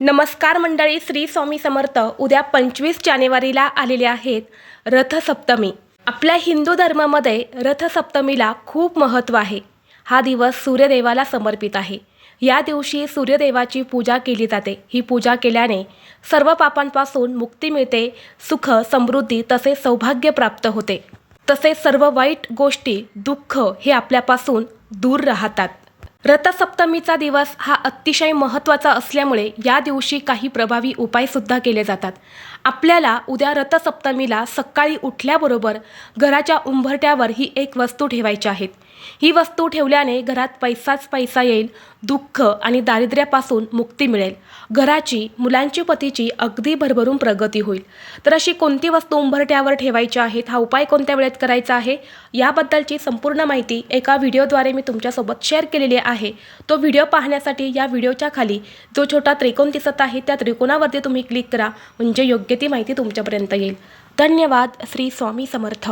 नमस्कार मंडळी, श्री स्वामी समर्थ. उद्या 25 जानेवारीला आलेले आहेत रथसप्तमी. आपल्या हिंदू धर्मामध्ये रथसप्तमीला खूप महत्त्व आहे. हा दिवस सूर्यदेवाला समर्पित आहे. या दिवशी सूर्यदेवाची पूजा केली जाते. ही पूजा केल्याने सर्व पापांपासून मुक्ती मिळते, सुख, समृद्धी तसेच सौभाग्य प्राप्त होते. तसेच सर्व वाईट गोष्टी, दुःख हे आपल्यापासून दूर राहतात. रथसप्तमीचा दिवस हा अतिशय महत्त्वाचा असल्यामुळे या दिवशी काही प्रभावी उपायसुद्धा केले जातात. आपल्याला उद्या रथसप्तमीला सकाळी उठल्याबरोबर घराच्या उंबरठ्यावर ही एक वस्तू ठेवायची आहे. ही वस्तू ठेवल्याने घरात पैसाच पैसा येईल, दुःख आणि दारिद्र्यापासून मुक्ती मिळेल. घराची, मुलांची, पतीची अगदी भरभरून प्रगती होईल. तर अशी कोणती वस्तू उंबरठ्यावर ठेवायची आहेत, हा उपाय कोणत्या वेळेत करायचा आहे, याबद्दलची संपूर्ण माहिती एका व्हिडिओद्वारे मी तुमच्यासोबत शेअर केलेली आहे. तो व्हिडिओ पाहण्यासाठी या व्हिडिओच्या खाली जो छोटा त्रिकोण दिसत आहे त्या त्रिकोणावरती तुम्ही क्लिक करा, म्हणजे योग्य ती माहिती तुमच्यापर्यंत येईल. धन्यवाद. श्री स्वामी समर्थ.